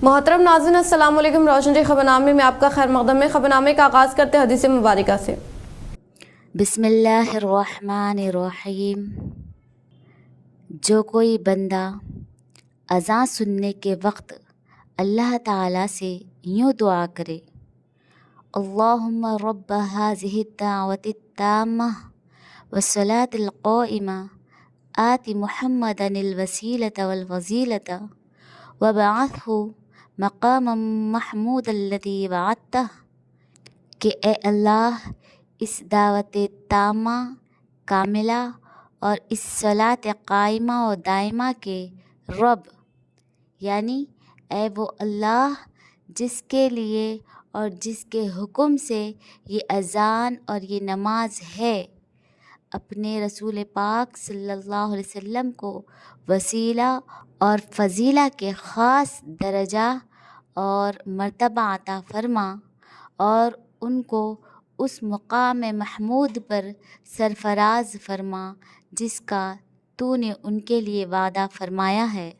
मोहतरम नाज़रीन अस्सलाम वालेकुम। रोशन जी खबरनामे में आपका खैर मकदम है। खबरनामे का आगाज़ करते हैं हदीस मुबारका से। बिस्मिल्लाहिर्रहमानिर्रहीम। जो कोई बंदा अज़ान सुनने के वक्त अल्लाह ताला से यूँ दुआ करे, अल्लाहुम्मा रब्ब हाज़िहि दाअवति ताम्मा वस्सलातिल क़ाइमा आति मुहम्मदनिल वसीलता वल फ़ज़ीलता वबअथहु मक़ामम महमूदल्लज़ी वअदतह, कि ए अल्लाह, इस दावत तामा कामिला और इस सलात कायमा और दायमा के रब, यानी ए वो अल्लाह जिसके लिए और जिसके हुक्म से ये अज़ान और ये नमाज है, अपने रसूल पाक सल्लल्लाहु अलैहि वसल्लम को वसीला और फ़ज़ीला के ख़ास दर्जा और मर्तबा अता फ़रमा और उनको उस मुक़ाम महमूद पर सरफ़राज़ फ़रमा जिसका तूने उनके लिए वादा फ़रमाया है।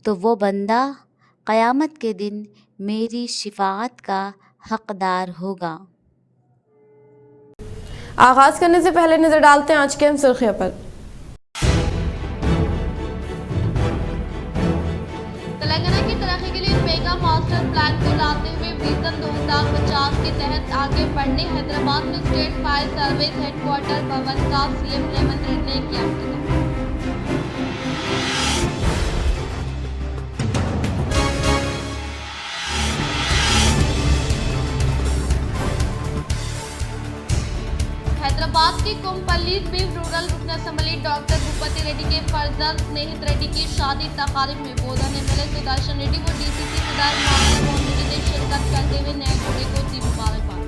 तो वो बंदा क़यामत के दिन मेरी शिफ़ाअत का हक़दार होगा। आगाज़ करने से पहले नज़र डालते हैं आज के अहम सुर्खियों पर। तेलंगाना की तरक्की के लिए मेगा मास्टर प्लान को लाते हुए विजन 2050 के तहत आगे बढ़ने हैदराबाद में स्टेट फायर सर्विस हेडक्वार्टर भवन का सीएम रेवंत रेड्डी ने किया उद्घाटन। हैदराबाद के कोमपल्ली में रूरल रुकन असम्बली डॉक्टर भूपति रेड्डी के फर्जंद स्नेहित रेड्डी की शादी तकारीब में बोधन एमएलए सुदर्शन रेड्डी व डीसीसी सदर मामला मोहन रेड्डी ने शिरकत करते हुए नए जोड़े को दी मुबारकबाद।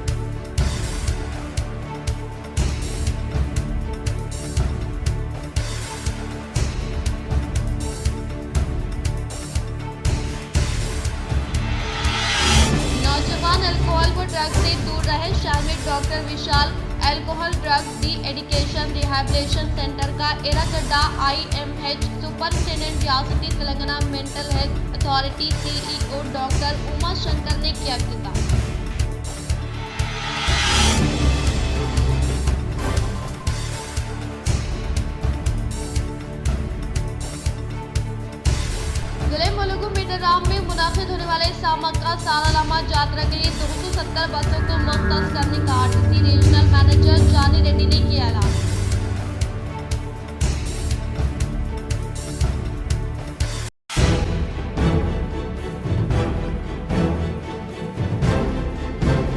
नौजवान अल्कोहल व ड्रग्स से दूर रहे, शहर में doctor Vishal alcohol drug D एडिकेशन rehabilitation centre का एरागड्डा IMH सुपरिटेंडेंट रियासती Telangana mental health authority CEO doctor Uma Shankar ने किया इफ्तिताह। जिले मुलुगु मीटरराम में मुनाफिद होने वाले सामक्का सालालामा यात्रा के लिए 270 बसों को मुख्तस करने का RTC रीजनल मैनेजर जानी रेड्डी ने किया ऐलान।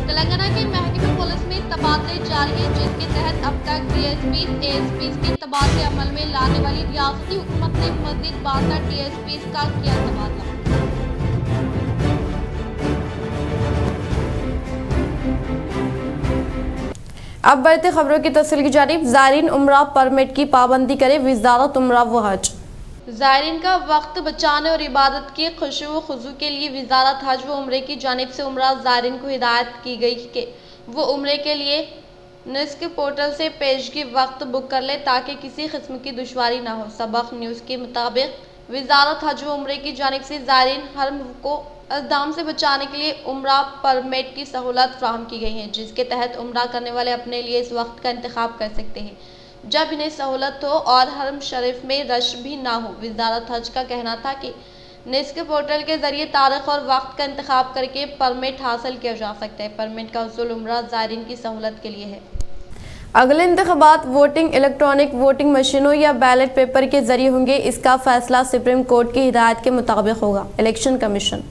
तेलंगाना के महकमे पुलिस में तबादले जारी हैं, जिसके तहत अब तक DSPs ASPs के तबादले अमल में लाने वाली रियासती हुकूमत ने मज़ीद 62 DSPs का किया तबादला। अब बढ़ते खबरों की तफसील की जानिब। ज़ायरीन उम्रा परमिट की पाबंदी करे वज़ारत उम्रा व हज। ज़ायरीन का वक्त बचाने और इबादत की खुशू व खुजू के लिए वज़ारत हज व उम्रे की जानिब से उम्रा ज़ायरीन को हिदायत की गई कि वो उम्रे के लिए निस्क पोर्टल से पेशगी वक्त बुक कर ले ताकि किसी किस्म की दुश्वारी ना हो। सबक न्यूज़ के मुताबिक वज़ारत हज व उम्रे की जानिब से ज़ायरीन हरम को अज़दाम से बचाने के लिए उम्रा परमिट की सहूलत फ्राहम की गई है, जिसके तहत उम्रा करने वाले अपने लिए इस वक्त का इंतखाब कर सकते हैं जब इन्हें सहूलत हो और हरम शरीफ में रश भी ना हो। वज़ारत हज का कहना था कि निस्क पोर्टल के जरिए तारीख और वक्त का इंतखाब करके परमिट हासिल किया जा सकता है। परमिट का हुसूल उम्रा ज़ायरीन की सहूलत के लिए है। अगले इंतखाबात वोटिंग इलेक्ट्रॉनिक वोटिंग मशीनों या बैलेट पेपर के जरिए होंगे, इसका फैसला सुप्रीम कोर्ट की हिदायत के मुताबिक होगा। Election commission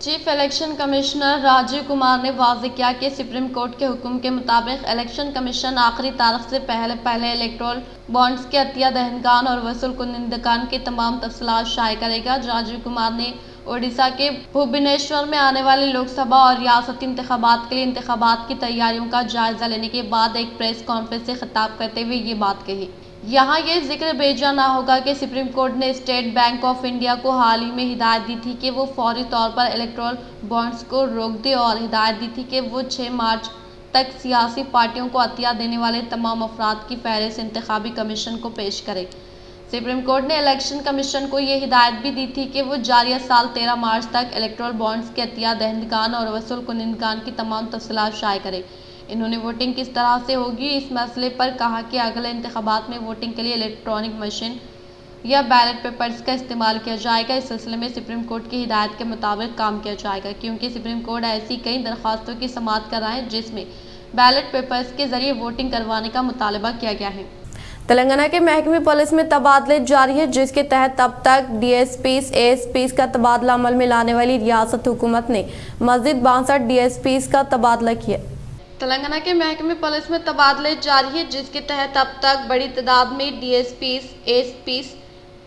chief election commissioner Rajiv Kumar ने वाज़ेह किया कि सुप्रीम कोर्ट के हुक्म के मुताबिक इलेक्शन कमीशन आखिरी तारीख से पहले इलेक्टोरल बॉन्ड्स के अतिया दहनगान और वसूल कुनिंदगान की तमाम तफसीलात शाये करेगा। राजीव कुमार ने ओडिशा के भुवनेश्वर में आने वाले लोकसभा और रियासती इंतखाबात के लिए इंतखाबात की तैयारियों का जायजा लेने के बाद एक प्रेस कॉन्फ्रेंस से खिताब करते हुए ये बात कही। यहाँ ये जिक्र भेजा ना होगा कि सुप्रीम कोर्ट ने स्टेट बैंक ऑफ इंडिया को हाल ही में हिदायत दी थी कि वो फौरी तौर पर इलेक्टोरल बॉन्ड्स को रोक दे और हिदायत दी थी कि वो 6 मार्च तक सियासी पार्टियों को अतिया देने वाले तमाम अफराद की फहरिस्त इंतखाबी कमीशन को पेश करे। सुप्रीम कोर्ट ने इलेक्शन कमीशन को ये हिदायत भी दी थी कि वो जारिया साल 13 मार्च तक इलेक्टोरल बॉन्ड्स के अतिया दहंदगान और वसूल कुनिंदगान की तमाम तफसीलात शाये करे। इन्होंने वोटिंग किस तरह से होगी इस मसले पर कहा कि अगले इंतखाबात में वोटिंग के लिए इलेक्ट्रॉनिक मशीन या बैलेट पेपर्स का इस्तेमाल किया जाएगा। इस सिलसिले में सुप्रीम कोर्ट की हिदायत के मुताबिक काम किया जाएगा, क्योंकि सुप्रीम कोर्ट ऐसी कई दरख्वास्तों की समाअत कर रहा है जिसमें बैलेट पेपर्स के जरिए वोटिंग करवाने का मुतालबा किया गया है। तेलंगाना के महकमे पुलिस में तबादले जारी है, जिसके तहत अब तक डीएसपीज एएसपीज का तबादला अमल में लाने वाली रियासत हुकूमत ने मजीद 62 डीएसपीज का तबादला किया। तेलंगाना के महकमे पुलिस में तबादले जारी है, जिसके तहत अब तक बड़ी तादाद में डीएसपीज एएसपीज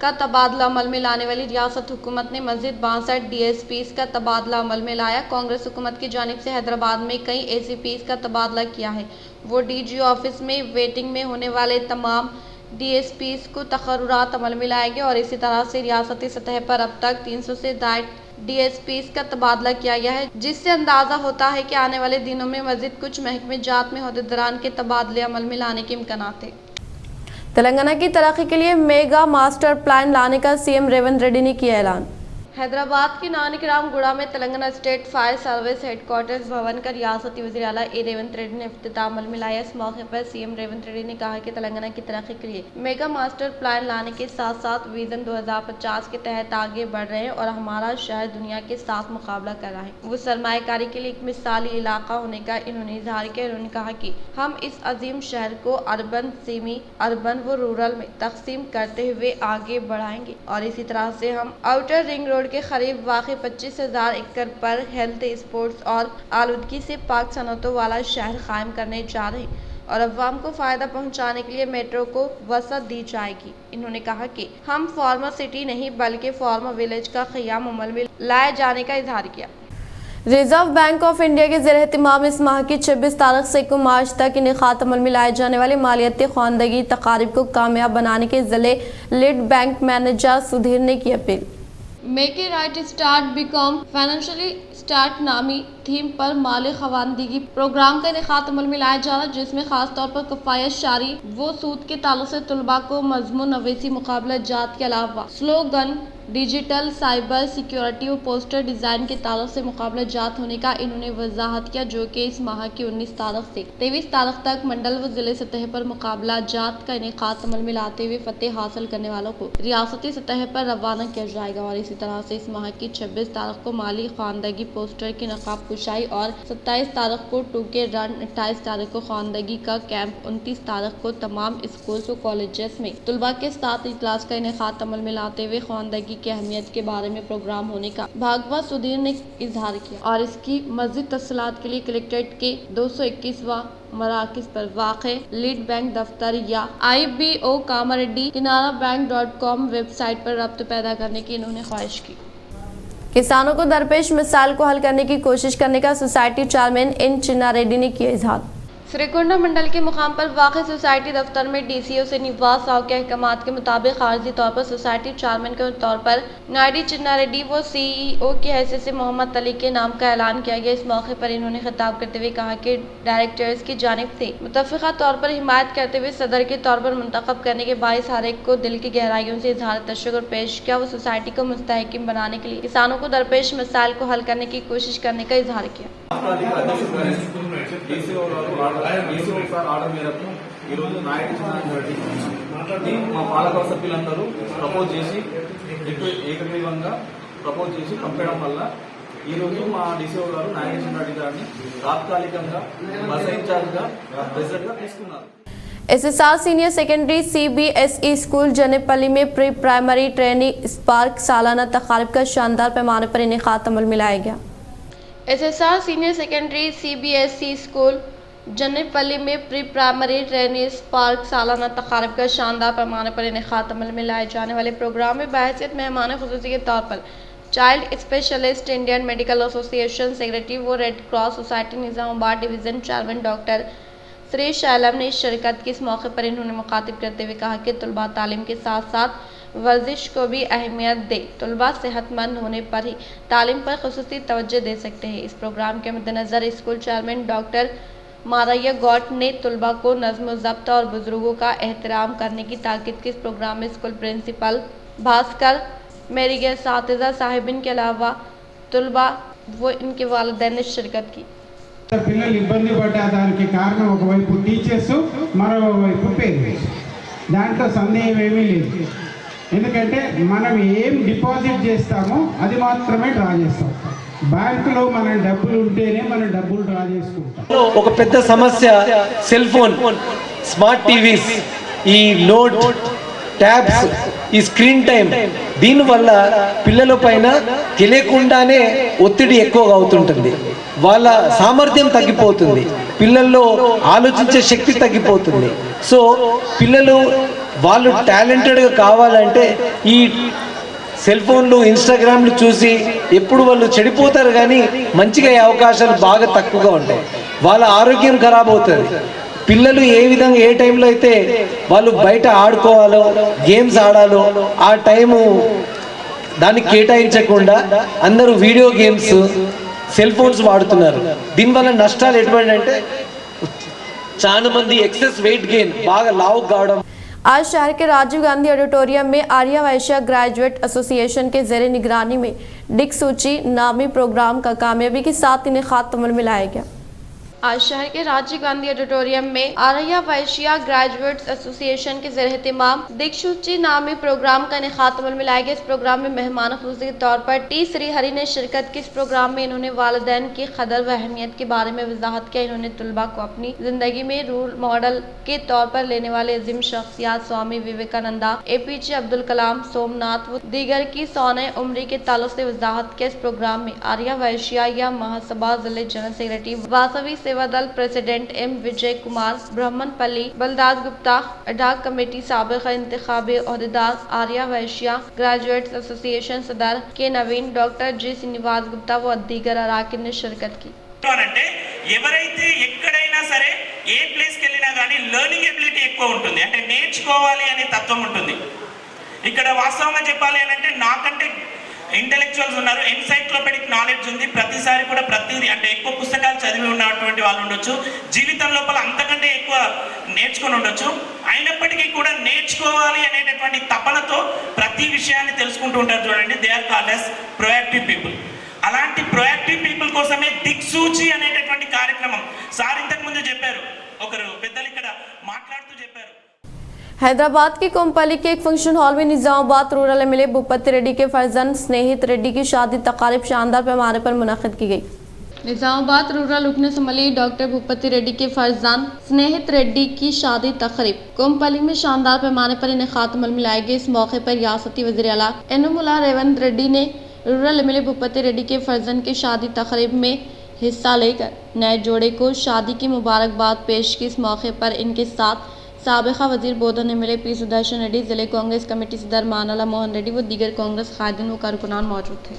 का तबादला अमल में लाने वाली रियासत हुकूमत ने मजीद 62 डीएसपीज का तबादला अमल में लाया। कांग्रेस हुकूमत की जानिब से हैदराबाद में कई एसीपीज का तबादला किया है। वो डीजी ऑफिस में वेटिंग में होने वाले तमाम डीएसपीज को तकर्रुरात अमल में लाएंगे और इसी तरह से रियासती सतह पर अब तक 300 से ज्यादा डीएसपीज का तबादला किया गया है, जिससे अंदाजा होता है कि आने वाले दिनों में मजीद कुछ महकमे जात में ओहदेदारान के तबादले अमल में लाने के इम्कानात हैं। तेलंगाना की तरक्की के लिए मेगा मास्टर प्लान लाने का सीएम रेवंत रेड्डी ने किया ऐलान। हैदराबाद के नानकराम गुड़ा में Telangana state fire service headquarters भवन का रियासती वज़ीर आला ए रेवंत रेड्डी ने इफ्तिताह अमल में लाया। इस मौके पर सीएम रेवंत रेड्डी ने कहा कि तेलंगाना की तरक्की के लिए मेगा मास्टर प्लान लाने के साथ साथ विजन 2050 के तहत आगे बढ़ रहे हैं और हमारा शहर दुनिया के साथ मुकाबला कर रहा है। वो सरमायाकारी के लिए एक मिसाली इलाका होने का इन्होंने इजहार किया। उन्होंने कहा कि हम इस अजीम शहर को अर्बन, सेमी अर्बन व रूरल में तकसीम करते हुए आगे बढ़ाएंगे और इसी तरह से हम आउटर रिंग रोड के करीब वाक़ई 25,000 एकड़ पर हेल्थ, स्पोर्ट्स और आलूदगी से पाक सनतों वाला शहर कायम करने जा रहे हैं और अवाम को फ़ायदा पहुंचाने के लिए मेट्रो को वसअत दी जाएगी। इन्होंने कहा कि हम फार्मा सिटी नहीं बल्कि फार्मा विलेज का क़याम अमल में लाए जाने का इजहार किया। रिजर्व बैंक ऑफ इंडिया के ज़ेर एहतिमाम इस माह की 26 तारीख से 1 मार्च तक इनेकात अमल में लाए जाने वाले मालियाती ख्वानदगी तकारीब को कामयाब बनाने के ज़िले लीड बैंक मैनेजर सुधीर ने की appeal. Make a right start become financially start नामी थीम पर माली ख्वानदगी प्रोग्राम का इनेकात अमल में लाया जा रहा है, जिसमें खास तौर पर कफ़ायत शारी व सूद के ताल्लुक से तलबा को मज़मून नवीसी मुकाबला जात के अलावा स्लोगन, डिजिटल, साइबर सिक्योरिटी और पोस्टर डिज़ाइन के ताल्लुक से मुकाबला जात होने का इन्होंने वजाहत किया, जो कि इस माह की 19 तारीख से 23 तारीख तक मंडल व ज़िले सतह पर मुकाबला जात का इनेकात अमल में लाते हुए फतेह हासिल करने वालों को रियासती सतह पर रवाना किया जाएगा और इसी तरह से इस माह की 26 तारीख को माली ख्वानदगी पोस्टर की नकाब कुशाई और 27 तारीख को टूके रन, 28 तारीख को ख्वानदगी का कैंप, 29 तारीख को तमाम स्कूल्स और कॉलेजेस में तलबा के साथ इजलास का इनेकात अमल में लाते हुए ख्वानदगी की अहमियत के बारे में प्रोग्राम होने का भागवा सुधीर ने इजहार किया और इसकी मज़ीद तफसीलात के लिए कलेक्ट्रेट के 221वां मराकज़ पर वाक़े लीड बैंक दफ्तर या IBO कामारेड्डी kinarabank.com वेबसाइट पर रब्त पैदा करने की इन्होंने ख्वाहिश की। किसानों को दरपेश मसाइल को हल करने की कोशिश करने का सोसाइटी चेयरमैन एन चिन्ना रेड्डी ने किया इजहार। श्रीकुंडा मंडल के मुकाम पर वाक़ सोसाइटी दफ्तर में DCO से निवास साहब के अहकामात के मुताबिक आर्जी तौर पर सोसाइटी चेयरमैन के तौर पर नायडी चिन्ना रेड्डी व CEO की हैसियत से मोहम्मद अली के नाम का ऐलान किया गया। इस मौके पर इन्होंने खिताब करते हुए कहा कि डायरेक्टर्स की जानिब से मुतफ़िक़ा तौर पर हिमायत करते हुए सदर के तौर पर मुंतखब करने के बायस हर एक को दिल की गहराइयों से इजहार तशक्कुर पेश किया। वो सोसाइटी को मुस्तहकिम बनाने के लिए किसानों को दरपेश मसाइल को हल करने की कोशिश करने का इजहार किया। ఆర్డర్ మేరకు ఈరోజు నాయకుడి మా పాలక సభ్యులందరూ ప్రపోజ్ చేసి ఏకగ్రీవంగా ప్రపోజ్ చేసి పంపడం వల్ల ఈరోజు మా DCO గారు నాగేశ్వర రెడ్డి గారిని తాత్కాలికంగా బస్ ఇన్ఛార్జ్గా ప్రెసిడెంట్గా తీసుకున్నారు। SSR senior secondary CBSE school Janepalli में प्री प्राइमरी ट्रेनिंग स्पार्क सालाना तकारीब का शानदार पैमाने पर इनेकात अमल में लाया गया। SSR senior secondary CBSE school Janepalli में प्री प्राइमरी ट्रेनिंग स्पार्क सालाना तकारीब का शानदार पैमाने पर इनेकात अमल में लाए जाने वाले प्रोग्राम में बहैसियत मेहमान खुसूसी के तौर पर child specialist Indian medical association secretary व red cross society Nizamabad division chairman doctor Shri Shailam ने शिरकत की। इस मौके पर इन्होंने मुखातिब करते हुए कहा कि तलबा तालीम के साथ साथ वर्जिश को भी अहमियत दे। तलबा सेहतमंद होने पर ही तालीम पर खुसूसी तवज्जो दे सकते हैं। इस प्रोग्राम के मद्देनज़र स्कूल चेयरमैन डॉक्टर मारैया गौट ने तुलबा को नज़्म ज़ब्त और बुजुर्गों का एहतराम करने की ताकीद की। इस प्रोग्राम में स्कूल प्रिंसिपल भास्कर मेरी सातिज़ा साहिबिन के अलावा तुलबा व इनके वालिदैन ने शिरकत की। పిల్లలు ఇబ్బంది పడ్డానికి కారణం ఒకవైపు టీచర్స్, మరోవైపు పేరెంట్స్. దాంట్లో సందేహం ఏమీ లేదు. ఎందుకంటే మనం ఏం డిపాజిట్ చేస్తామో అది మాత్రమే డ్రా చేస్తాం. బ్యాంకులో మన డబ్బులు ఉంటేనే మనం డబ్బులు డ్రా చేసుకుంటాం. ఒక పెద్ద సమస్య సెల్ ఫోన్, స్మార్ట్ టీవీస్, ఈ లోడ్ ట్యాబ్స్, ఈ స్క్రీన్ టైం, దీనివల్ల పిల్లల పైన తెలియకుండానే ఒత్తిడి ఎక్కువగా అవుతుంటుంది. వాళ్ళ సామర్థ్యం తగ్గిపోతుంది, పిల్లల్లో ఆలోచించే శక్తి తగ్గిపోతుంది. సో పిల్లలు వాళ్ళు టాలెంటెడ్గా కావాలంటే ఈ సెల్ ఫోన్లు, ఇన్స్టాగ్రామ్లు చూసి ఎప్పుడు వాళ్ళు చెడిపోతారు, కానీ మంచిగా అయ్యే అవకాశాలు బాగా తక్కువగా ఉంటాయి. వాళ్ళ ఆరోగ్యం ఖరాబ్ అవుతుంది. పిల్లలు ఏ విధంగా ఏ టైంలో అయితే వాళ్ళు బయట ఆడుకోవాలో, గేమ్స్ ఆడాలో ఆ టైము దానికి కేటాయించకుండా అందరూ వీడియో గేమ్స్, సెల్ ఫోన్స్ వాడుతున్నారు. దీనివల్ల నష్టాలు ఎటువంటి అంటే చాలా మంది ఎక్సెస్ వెయిట్ గెయిన్, బాగా లావు కావడం. आज शहर के राजीव गांधी ऑडिटोरियम में आर्या वैश्य ग्रेजुएट एसोसिएशन के ज़ेरे निगरानी में दिक्सूची नामी प्रोग्राम का कामयाबी के साथ इनेकाद अमल में लाया गया। आज शहर के राजीव गांधी ऑडिटोरियम में आर्या वैश्य ग्रेजुएट्स एसोसिएशन के ज़ेरे एहतमाम दिक्सूची नामी प्रोग्राम का इनेकाद अमल में लाया गया। इस प्रोग्राम में मेहमान खुसूसी के तौर पर टी श्रीहरि ने शिरकत की। इस प्रोग्राम में इन्होंने वालिदैन की कदर व अहमियत के बारे में वजाहत किया। इन्होंने तुलबा को अपनी जिंदगी में रोल मॉडल के तौर पर लेने वाले अजीम शख्सियात स्वामी विवेकानंदा, APJ अब्दुल कलाम, सोमनाथ व दीगर की सौने उम्री के ताल्लुक से वजाहत किया। इस प्रोग्राम में आर्या वैश्य या महासभा जिले जनरल सेक्रेटरी वासवी सेवा दल president M Vijay Kumar, ब्राह्मणपल्ली Baldas Gupta, ad hoc committee साबिक़ इंतखाबी ओहदेदार Arya वैश्य ग्रेजुएट्स एसोसिएशन सदर के नवीन, डॉक्टर G श्रीनिवास गुप्ता व दीगर अराकिन ने शिरकत की। అంటే ఎవరైతే ఎక్కడైనా సరే ఏ ప్లేస్కి వెళ్ళినా కానీ లెర్నింగ్ ఎబిలిటీ ఎక్కువ ఉంటుంది, అంటే నేర్చుకోవాలి అనే తత్వం ఉంటుంది. ఇక్కడ వాస్తవంగా చెప్పాలి అంటే నాకంటే ఇంటెలెక్చువల్స్ ఉన్నారు, ఎన్సైక్లోపెడిక్ నాలెడ్జ్ ఉంది, ప్రతిసారి కూడా ప్రతిదీ అంటే ఎక్కువ పుస్తకాలు చదివి ఉన్నటువంటి వాళ్ళు ఉండొచ్చు, జీవితం లోపల అంతకంటే ఎక్కువ నేర్చుకుని ఉండొచ్చు. అయినప్పటికీ కూడా నేర్చుకోవాలి అనేటటువంటి తపనతో ప్రతి విషయాన్ని తెలుసుకుంటూ ఉంటారు. చూడండి, they are called as proactive people. అలాంటి ప్రొయాక్టివ్ పీపుల్ కోసమే దిక్సూచి అనేటటువంటి కార్యక్రమం సార్ ఇంతకు ముందు చెప్పారు, ఒకరు పెద్దలు ఇక్కడ మాట్లాడుతూ చెప్పారు. हैदराबाद की कोमपल्ली के एक फंक्शन हॉल में निजामाबाद रूरल एमएलए भूपति रेड्डी के फर्जंद स्नेहित रेड्डी की शादी तकारीब शानदार पैमाने पर मुनक़िद की गई। निजामाबाद रूरल रुकन असम्बली डॉक्टर भूपति रेड्डी के फर्जंद स्नेहित रेड्डी की शादी तकरीब कोमपल्ली में शानदार पैमाने पर इनेकाद अमल में लाए गए। इस मौके पर रियासती वज़ीर आला यनुमुल्लाह रेवंत रेड्डी ने रूरल एमएलए भूपति रेड्डी के फर्जंद की शादी तकरीब में हिस्सा लेकर नए जोड़े को शादी की मुबारकबाद पेश की। इस मौके पर इनके साथ साबिक़ा वज़ीर बोधन एमएलए पी सुदर्शन रेड्डी, जिले कांग्रेस कमेटी सदर मानाला मोहन रेड्डी व दीगर कांग्रेस कायदीन व कारकुनान मौजूद थे।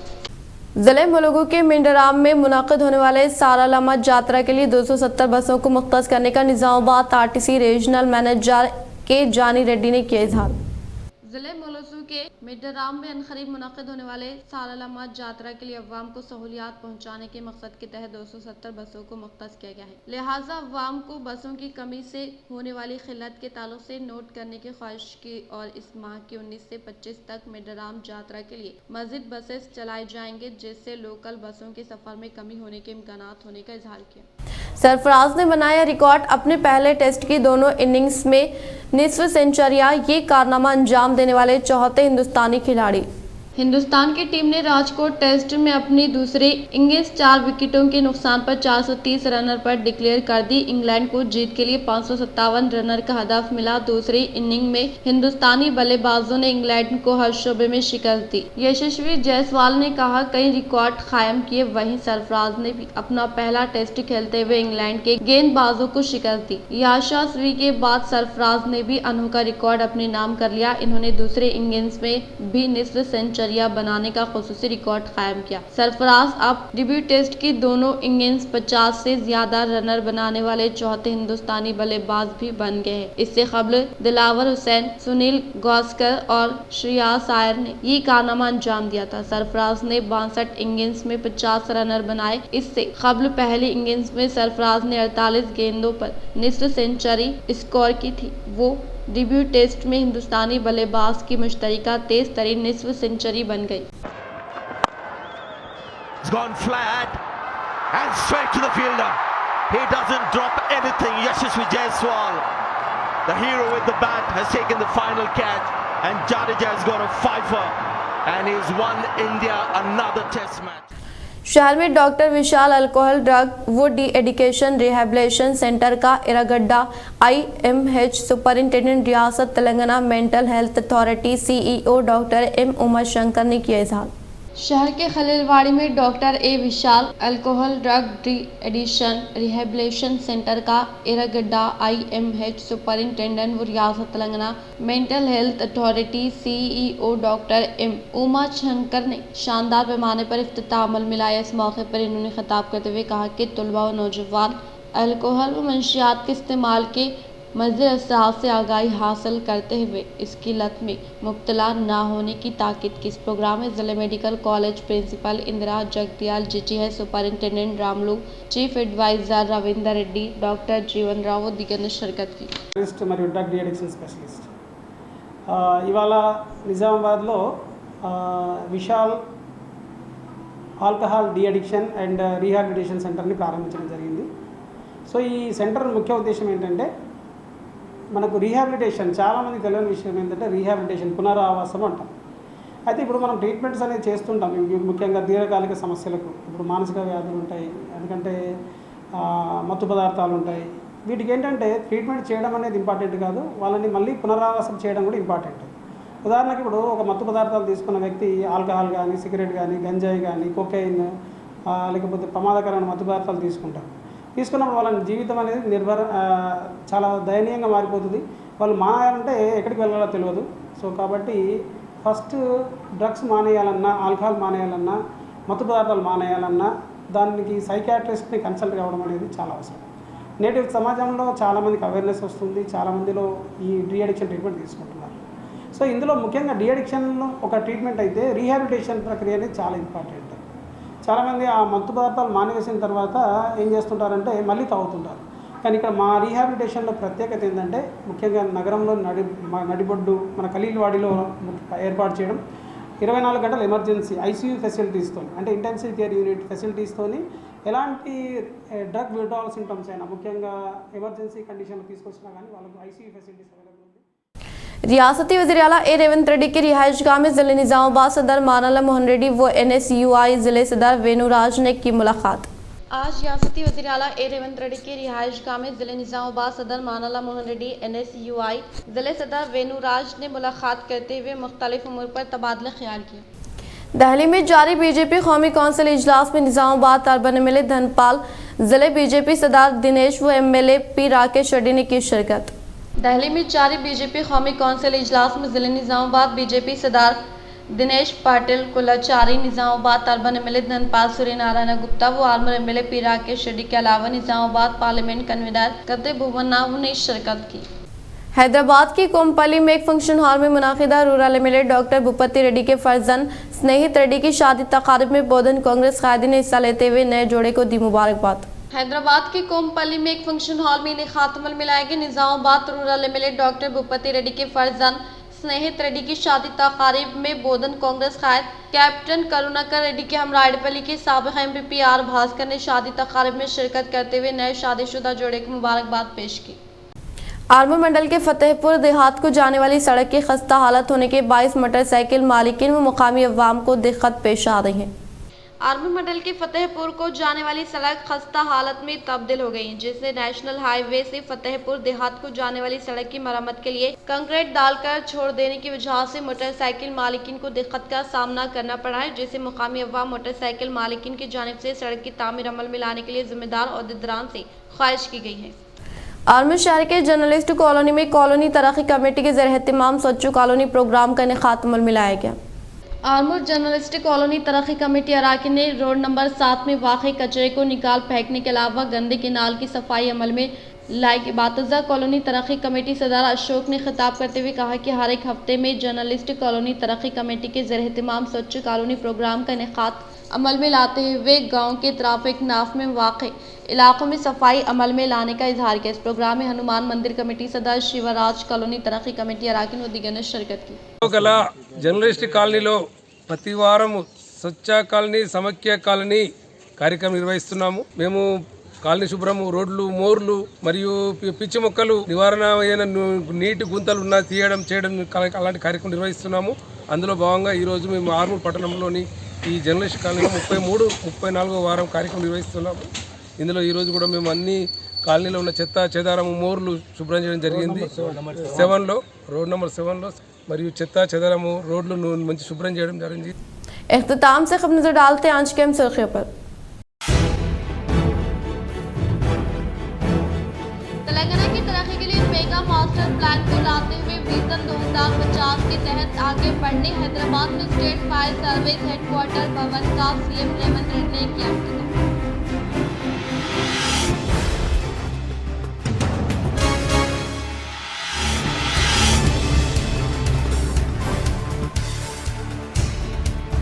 जिले मुलुगु के मिंडराम में मुनाक़िद होने वाले सालाला यात्रा के लिए 270 बसों को मुख्तस करने का निजामाबाद RTC रीजनल मैनेजर के जानी रेड्डी ने किया इजहार। जिले मुलुगु के मिंडराम में अनकरीब मुनाक़िद होने वाले सालाला यात्रा के लिए अवाम को सहूलियात पहुँचाने के मकसद के तहत 270 बसों को मुख्तस किया गया है। लिहाजा अवाम को बसों की कमी से होने वाली खिल्लत के ताल्लुक से नोट करने की ख्वाहिश की और इस माह के 19 से 25 तक मिंडराम यात्रा के लिए मज़ीद बसेस चलाई जाएंगे, जिससे लोकल बसों के सफ़र में कमी होने के इम्कानात होने का इजहार किया। सरफराज ने बनाया रिकॉर्ड, अपने पहले टेस्ट की दोनों इनिंग्स में निस्फ सेंचुरियां, ये कारनामा अंजाम देने वाले चौथे हिंदुस्तानी खिलाड़ी। हिंदुस्तान की टीम ने राजकोट टेस्ट में अपनी दूसरे इनिंग्स 4 विकेटों के नुकसान पर 430 रनर पर डिक्लेयर कर दी। इंग्लैंड को जीत के लिए 557 रनर का हदफ मिला। दूसरी इनिंग में हिंदुस्तानी बल्लेबाजों ने इंग्लैंड को हर शोबे में शिकस्त दी। यशस्वी जायसवाल ने कहा कई रिकॉर्ड कायम किए, वहीं सरफराज ने भी अपना पहला टेस्ट खेलते हुए इंग्लैंड के गेंदबाजों को शिकस्त दी। यशस्वी के बाद सरफराज ने भी अनोखा रिकॉर्ड अपने नाम कर लिया। इन्होंने दूसरे इनिंग्स में भी निस्फ सेंचुरी दिनचर्या बनाने का खुसूसी रिकॉर्ड कायम किया। सरफराज अब डेब्यू टेस्ट की दोनों इनिंग्स 50 से ज्यादा रनर बनाने वाले चौथे हिंदुस्तानी बल्लेबाज भी बन गए हैं। इससे कबल दिलावर हुसैन, सुनील गावस्कर और श्रेयस अय्यर ने ये कारनामा अंजाम दिया था। सरफराज ने 62 इनिंग्स में 50 रनर बनाए। इससे कबल पहली इनिंग्स में सरफराज ने 48 गेंदों पर निस्फ सेंचुरी स्कोर की थी। वो डेब्यू टेस्ट में हिंदुस्तानी बल्लेबाज की मुश्तरका तेज तरीन निस्फ सेंचुरी बन गई। It's gone flat and straight to the fielder. He doesn't drop anything. Yashasvi Jaiswal, the hero with the bat, has taken the final catch, and Jadeja has got a fifer and he's won India another test match. शहर में doctor Vishal alcohol drug व de addiction rehabilitation centre का Erragadda IMH superintendent रियासत Telangana mental health authority CEO doctor M Uma Shankar ने किया इजहार। शहर के खलीलवाड़ी में doctor A Vishal alcohol drug de addiction rehabilitation centre का इरागड्डा IMH सुपरिंटेंडेंट व रियासत Telangana mental health authority CEO doctor M Uma Shankar ने शानदार पैमाने पर इफ्तिताह अमल मिलाया। इस मौके पर इन्होंने खिताब करते हुए कहा कि तलबा व नौजवान अल्कोहल व मंशियात के इस्तेमाल के मज़ीद एहसास से आगाही हासिल करते हुए इसकी लत में मुब्तला ना होने की ताकीद की। इस प्रोग्राम में ज़िला medical college principal Indira Jagadyal GGH superintendent Ramulu, chief adviser Ravinder Reddy, doctor Jeevan Rao दिगर ने शिरकत की। మరియు డ్రగ్ డి అడిక్షన్ స్పెషలిస్ట్ ఇవాళ నిజామాబాద్లో Vishal alcohol de addiction and rehabilitation సెంటర్ని ప్రారంభించడం జరిగింది। సో ఈ సెంటర్ ముఖ్య ఉద్దేశం ఏంటంటే మనకు రీహాబిలిటేషన్, చాలామంది తెలియని విషయం ఏంటంటే రీహాబిలిటేషన్ పునరావాసం అంటాం। అయితే ఇప్పుడు మనం ట్రీట్మెంట్స్ అనేది చేస్తుంటాం, ముఖ్యంగా దీర్ఘకాలిక సమస్యలకు। ఇప్పుడు మానసిక వ్యాధులు ఉంటాయి, ఎందుకంటే మత్తు పదార్థాలు ఉంటాయి। వీటికి ఏంటంటే ట్రీట్మెంట్ చేయడం అనేది ఇంపార్టెంట్ కాదు, వాళ్ళని మళ్ళీ పునరావాసం చేయడం కూడా ఇంపార్టెంట్। ఉదాహరణకి ఇప్పుడు ఒక మత్తు పదార్థాలు తీసుకున్న వ్యక్తి ఆల్కహాల్ కానీ, సిగరెట్ కానీ, గంజాయి కానీ, కొకైన్ లేకపోతే ప్రమాదకరమైన మత్తు పదార్థాలు తీసుకున్నప్పుడు వాళ్ళ జీవితం అనేది చాలా దయనీయంగా మారిపోతుంది। వాళ్ళు మానేయాలంటే ఎక్కడికి వెళ్ళాలో తెలియదు। సో కాబట్టి ఫస్ట్ డ్రగ్స్ మానేయాలన్నా, ఆల్కహాల్ మానేయాలన్నా, మత్తు పదార్థాలు మానేయాలన్నా దానికి సైకియాట్రిస్ట్ని కన్సల్ట్ కావడం అనేది చాలా అవసరం। నేటి సమాజంలో చాలామందికి అవేర్నెస్ వస్తుంది, చాలామందిలో ఈ డీ అడిక్షన్ ట్రీట్మెంట్ తీసుకుంటున్నారు। సో ఇందులో ముఖ్యంగా డీ అడిక్షన్లో ఒక ట్రీట్మెంట్ అయితే రీహాబిలిటేషన్ ప్రక్రియ అనేది చాలా ఇంపార్టెంట్। చాలామంది ఆ మత్తు పదార్థాలు మానేసిన తర్వాత ఏం చేస్తుంటారంటే మళ్ళీ తాగుతుంటారు। కానీ ఇక్కడ మా రీహాబిలిటేషన్లో ప్రత్యేకత ఏంటంటే ముఖ్యంగా నగరంలో నడిబొడ్డు మన ఖలీల్వాడిలో ఏర్పాటు చేయడం, 24 గంటల ఎమర్జెన్సీ ICU ఫెసిలిటీస్తో, అంటే ఇంటెన్సివ్ కేర్ యూనిట్ ఫెసిలిటీస్తోని ఎలాంటి డ్రగ్ విడ్రావల్ సింటమ్స్ అయినా, ముఖ్యంగా ఎమర్జెన్సీ కండిషన్లో తీసుకొచ్చినా కానీ వాళ్ళకు ICU ఫెసిలిటీస్ అవైలబుల్ ఉంది। रियासती वज़ीर आला A रेवंत रेड्डी की रिहाइशगाह में ज़िले निज़ामाबाद सदर मानाला मोहन रेड्डी व NSUI ज़िले सदर वेनुराज ने की मुलाकात। आज रियासती वज़ीर आला A रेवंत रेड्डी की रिहाइशगाह में ज़िले निज़ामाबाद सदर मानाला मोहन रेड्डी NSUI ज़िले सदर वेनुराज ने मुलाकात करते हुए मुख्तलिफ उमूर पर तबादला ख्याल किया। दिल्ली में जारी BJP कौमी कौंसिल इजलास में निज़ामाबाद अर्बन MLA धनपाल, ज़िले BJP सदर दिनेश व MLA P राकेश रेड्डी ने की शिरकत। दिल्ली में जारी BJP कौमी कौंसिल इजलास में ज़िले निज़ामाबाद BJP सदर दिनेश पाटिल, कुलाचारी निज़ामाबाद अर्बन MLA धनपाल, सूर्य नारायण गुप्ता व armour MLA P Rakesh Reddy के अलावा निज़ामाबाद पार्लियामेंट कन्वीनर कदे भुवन नाव ने शिरकत की। हैदराबाद की कोमपल्ली में एक फंक्शन हॉल में मुनाकिदा rural MLA doctor Bhupathi Reddy के फर्जंद स्नेहित रेड्डी की शादी तकारीब में बोधन कांग्रेस कायदीन ने हिस्सा लेते हुए नए जोड़े को दी मुबारकबाद। हैदराबाद के कोमपल्ली में एक फंक्शन हॉल में इन्हें खातमुल मिलाया कि Nizamabad rural MLA doctor Bhupathi Reddy के फर्जंद स्नेहित रेड्डी की शादी तकारीब में बोधन कांग्रेस कायद कैप्टन करुणाकर रेड्डी के हमरा एडपल्ली के साबिक MP R भास्कर ने शादी तकारीब में शिरकत करते हुए नए शादीशुदा जोड़े को मुबारकबाद पेश की। आर्मूर मंडल के फतेहपुर देहात को जाने वाली सड़क की खस्ता हालत होने के बाईस मोटरसाइकिल मालिकीन व मुकामी अवाम को दिक्कत पेश आ रही है। आर्मूर मंडल के फतेहपुर को जाने वाली सड़क खस्ता हालत में तब्दील हो गई, जिससे नेशनल हाईवे से फतेहपुर देहात को जाने वाली सड़क की मरम्मत के लिए कंक्रीट डालकर छोड़ देने की वजह से मोटरसाइकिल मालिकीन को दिक्कत का सामना करना पड़ा है, जिससे मुकामी अवाम मोटरसाइकिल मालिकीन की जानिब से सड़क की तामीर अमल में लाने के लिए जिम्मेदार अहदेदारान से ख्वाहिश की गई है। आर्मूर शहर के जर्नलिस्ट कॉलोनी में कॉलोनी तरक्की कमेटी के ज़रिए एहतमाम स्वच्छ कॉलोनी प्रोग्राम का इनेकाद अमल में लाया गया। आर्मूर जर्नलिस्टिक कॉलोनी तरक्की कमेटी अराकीन ने रोड नंबर 7 में वाक़ई कचरे को निकाल फेंकने के अलावा गंदे केनाल की सफाई अमल में लाई। बातज़ा कॉलोनी तरक्की कमेटी सदर अशोक ने खिताब करते हुए कहा कि हर एक हफ्ते में जर्नलिस्टिक कॉलोनी तरक्की कमेटी के ज़रिए एहतमाम स्वच्छ कॉलोनी प्रोग्राम का इनेकाद अमल में लाते हुए गाँव के ट्रैफिक नाफ में वाक़ इलाकों में सफाई अमल में लाने का इजहार किया। इस प्रोग्राम में हनुमान मंदिर कमेटी सदर शिवराज कॉलोनी तरक्की कमेटी अराकीन व दीगर ने शिरकत की। गला जर्नलिस्ट కాలనీలో ప్రతి వారం స్వచ్ఛ కాలనీ సమైక్య కాలనీ కార్యక్రమం నిర్వహిస్తున్నాము। మేము కాలనీ శుభ్రము, రోడ్లు, మోర్లు మరియు పిచ్చి మొక్కలు నివారణ అయిన నీటి గుంతలు ఉన్న తీయడం చేయడం అలాంటి కార్యక్రమం నిర్వహిస్తున్నాము। అందులో భాగంగా ఈరోజు మేము ఆర్మూర్ పట్టణంలోని ఈ జర్నలిస్ట్ కాలనీలో 34వ వారం కార్యక్రమం నిర్వహిస్తున్నాము। ఇందులో ఈరోజు కూడా మేము అన్ని కాలనీలో ఉన్న చెత్త చెదారము మోర్లు శుభ్రం చేయడం జరిగింది। 7లో రోడ్ నెంబర్ 7లో మరియు చెత్త చెదారము రోడ్లు మంచి శుభ్రం చేయడం జరిగింది। इख्तिताम से खबर नजर डालते हैं आज के सुर्खियों पर। तेलंगाना की तरक्की के लिए मेगा मास्टर प्लान को लाते हुए विजन 2050 के तहत आगे बढ़ने हैदराबाद में स्टेट फायर सर्विस हेडक्वार्टर भवन का सीएम रेवंत रेड्डी ने किया उद्घाटन।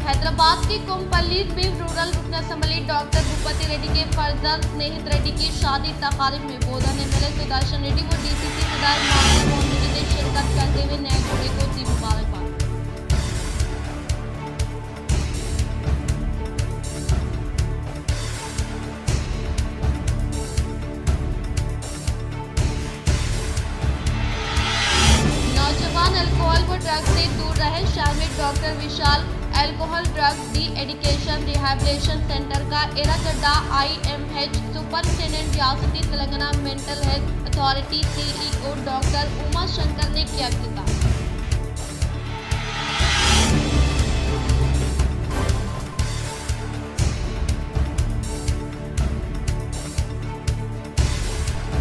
हैदराबाद के कोमपल्ली में रूरल रुकन असम्बली डॉक्टर भूपति रेड्डी के फर्जंद स्नेहित रेड्डी की शादी तकारीब में बोधन एमएलए सुदर्शन रेड्डी व डीसीसी सदर माधव मोहन रेड्डी ने शिरकत करते हुए नए जोड़े को दी मुबारकबाद। नौजवान अल्कोहल व ड्रग्स से दूर रहे, शामिल doctor Vishal alcohol drug D एडिकेशन rehabilitation centre का एरागड्डा IMH सुपरिटेंडेंट रियासती Telangana mental health authority CEO doctor Uma Shankar ने किया इफ्तिताह।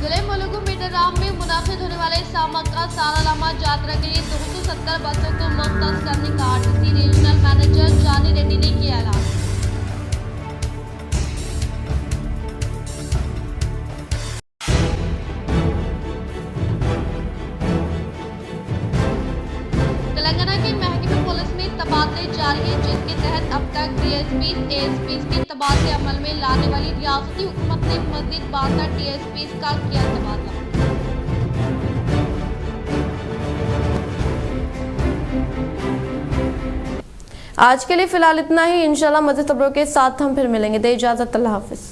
जिले मुलुगु मीटराम में मुनाफिद होने वाले सामक्का सालालामा यात्रा के लिए 270 बसों को मुख्तस करने का RTC रीजनल मैनेजर जानी रेड्डी ने किया ऐलान। तेलंगाना के महकमे पुलिस में तबादले जारी हैं, जिसके तहत अब तक DSPs ASPs के तबादले अमल में लाने वाली रियासती हुकूमत ने मजीद 62 DSPs का किया तबादला। आज के लिए फिलहाल इतना ही। इंशाल्लाह मज़ीद खबरों के साथ हम फिर मिलेंगे। दे इजाज़त, अल्लाह हाफिज़।